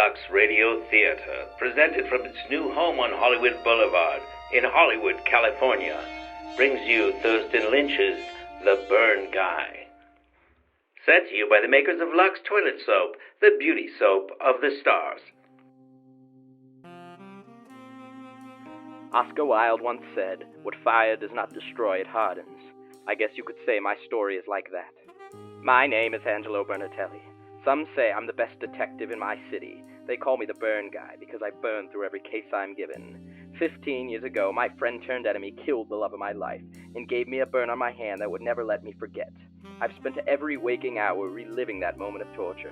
Lux Radio Theater, presented from its new home on Hollywood Boulevard in Hollywood, California, brings you Thurston Lynch's The Burn Guy. Sent to you by the makers of Lux Toilet Soap, the beauty soap of the stars. Oscar Wilde once said, "What fire does not destroy, it hardens." I guess you could say my story is like that. My name is Angelo Bernatelli. Some say I'm the best detective in my city. They call me the Burn Guy because I burn through every case I'm given. 15 years ago, my friend turned enemy killed the love of my life and gave me a burn on my hand that would never let me forget. I've spent every waking hour reliving that moment of torture.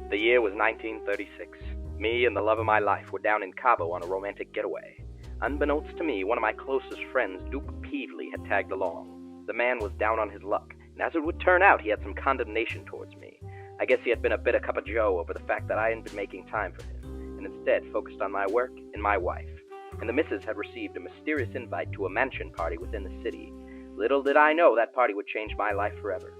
The year was 1936. Me and the love of my life were down in Cabo on a romantic getaway. Unbeknownst to me, one of my closest friends, Duke Peevely, had tagged along. The man was down on his luck, and as it would turn out, he had some condemnation towards me. I guess he had been a bit of cup of joe over the fact that I hadn't been making time for him, and instead focused on my work and my wife. And the missus had received a mysterious invite to a mansion party within the city. Little did I know that party would change my life forever.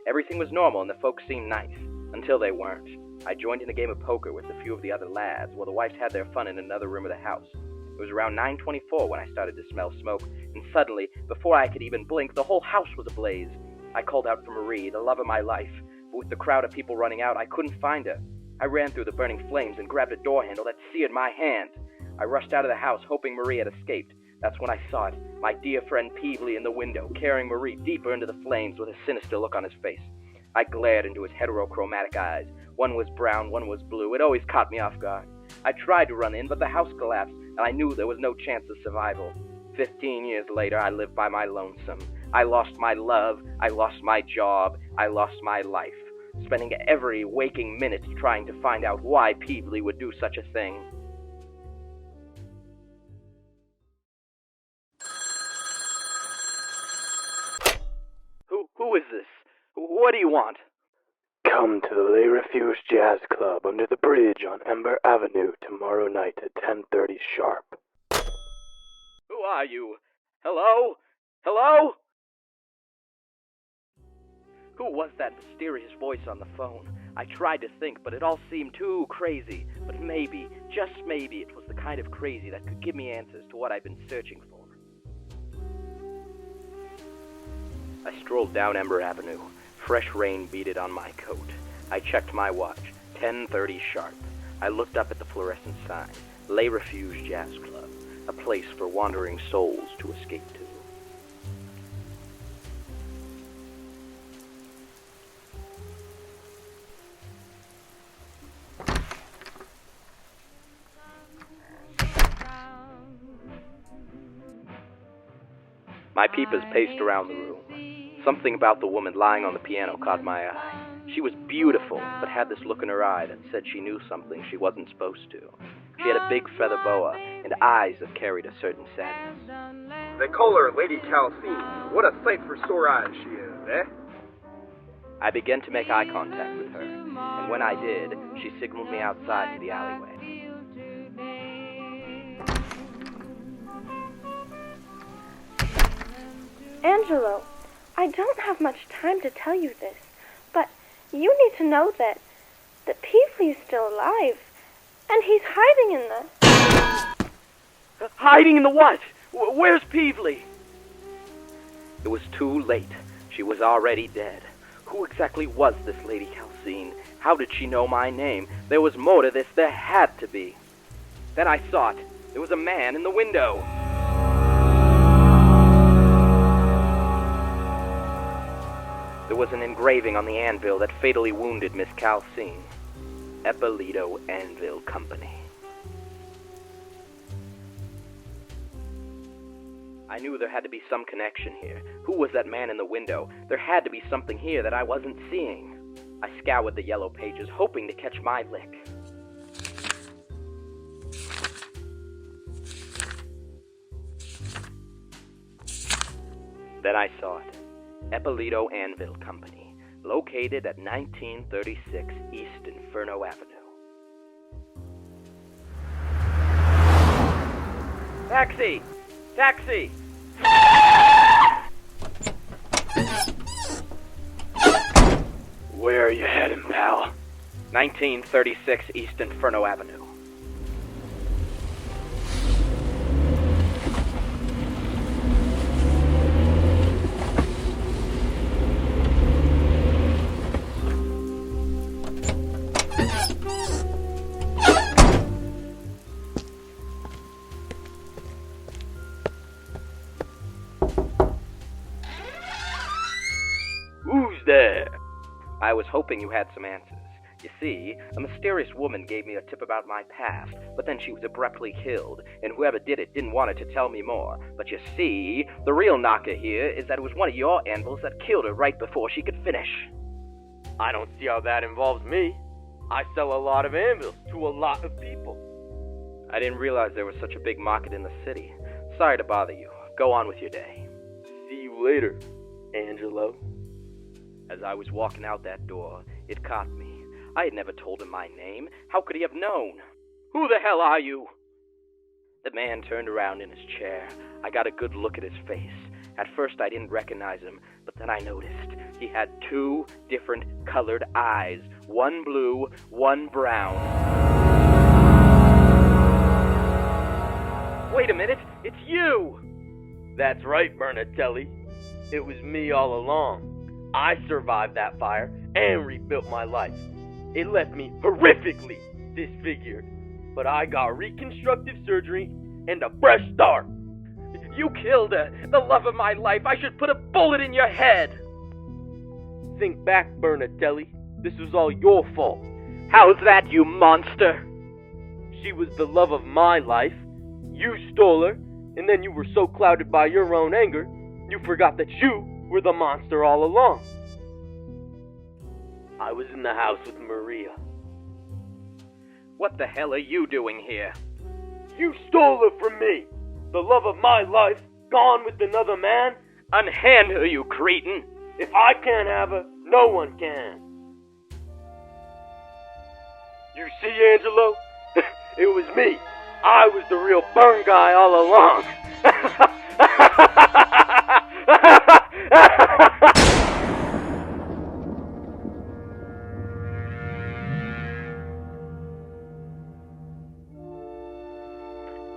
Everything was normal and the folks seemed nice, until they weren't. I joined in a game of poker with a few of the other lads while the wives had their fun in another room of the house. It was around 9:24 when I started to smell smoke, and suddenly, before I could even blink, the whole house was ablaze. I called out for Marie, the love of my life, but with the crowd of people running out, I couldn't find her. I ran through the burning flames and grabbed a door handle that seared my hand. I rushed out of the house, hoping Marie had escaped. That's when I saw it, my dear friend Peevely in the window, carrying Marie deeper into the flames with a sinister look on his face. I glared into his heterochromatic eyes. One was brown, one was blue. It always caught me off guard. I tried to run in, but the house collapsed, and I knew there was no chance of survival. 15 years later, I lived by my lonesome. I lost my love, I lost my job, I lost my life, spending every waking minute trying to find out why Peevely would do such a thing. Who is this? What do you want? Come to the Les Refuges Jazz Club under the bridge on Ember Avenue tomorrow night at 10:30 sharp. Who are you? Hello? Hello? Who was that mysterious voice on the phone? I tried to think, but it all seemed too crazy. But maybe, just maybe, it was the kind of crazy that could give me answers to what I've been searching for. I strolled down Ember Avenue. Fresh rain beaded on my coat. I checked my watch. 10:30 sharp. I looked up at the fluorescent sign. Les Refuges Jazz Club. A place for wandering souls to escape to. My peepers paced around the room. Something about the woman lying on the piano caught my eye. She was beautiful, but had this look in her eye that said she knew something she wasn't supposed to. She had a big feather boa and eyes that carried a certain sadness. They call her Lady Calcine. What a sight for sore eyes she is, eh? I began to make eye contact with her, and when I did, she signaled me outside to the alleyway. Angelo, I don't have much time to tell you this, but you need to know that Peevely's still alive, and he's hiding in the... Hiding in the what? Where's Peevely? It was too late. She was already dead. Who exactly was this Lady Calcine? How did she know my name? There was more to this. There had to be. Then I saw it. There was a man in the window. There was an engraving on the anvil that fatally wounded Miss Calcine. Eppolito Anvil Company. I knew there had to be some connection here. Who was that man in the window? There had to be something here that I wasn't seeing. I scoured the yellow pages, hoping to catch my lick. Then I saw it. Eppolito Anvil Company, located at 1936 East Inferno Avenue. Taxi! Taxi! Where are you heading, pal? 1936 East Inferno Avenue. Who's there? I was hoping you had some answers. You see, a mysterious woman gave me a tip about my past, but then she was abruptly killed, and whoever did it didn't want her to tell me more. But you see, the real knocker here is that it was one of your anvils that killed her right before she could finish. I don't see how that involves me. I sell a lot of anvils to a lot of people. I didn't realize there was such a big market in the city. Sorry to bother you. Go on with your day. See you later, Angelo. As I was walking out that door, it caught me. I had never told him my name. How could he have known? Who the hell are you? The man turned around in his chair. I got a good look at his face. At first I didn't recognize him, but then I noticed he had 2 different colored eyes. One blue, one brown. Wait a minute, it's you! That's right, Bernatelli. It was me all along. I survived that fire and rebuilt my life. It left me horrifically disfigured, but I got reconstructive surgery and a fresh start. You killed her, the love of my life. I should put a bullet in your head. Think back, Bernatelli. This was all your fault. How's that, you monster? She was the love of my life. You stole her, and then you were so clouded by your own anger, you forgot that you were the monster all along. I was in the house with Maria. What the hell are you doing here? You stole her from me. The love of my life, gone with another man. Unhand her, you cretin. If I can't have her, no one can. You see, Angelo? It was me. I was the real burn guy all along.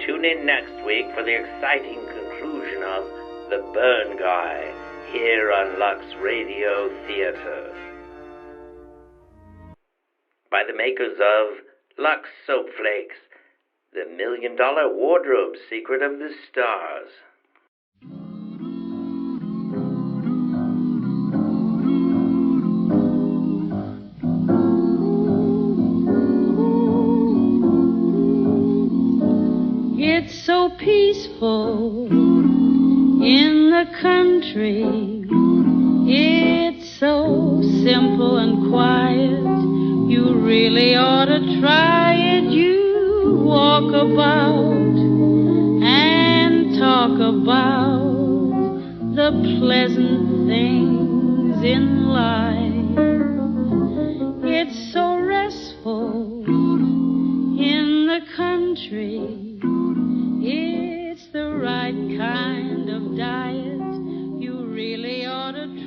Tune in next week for the exciting conclusion of The Burn Guy, here on Lux Radio Theater. By the makers of Lux Soap Flakes, the $1 million wardrobe secret of the stars. It's so peaceful in the country. It's so simple and quiet. You really ought to try it. You walk about and talk about the pleasant things in life. It's so restful in the country. It's the right kind of diet. You really ought to try.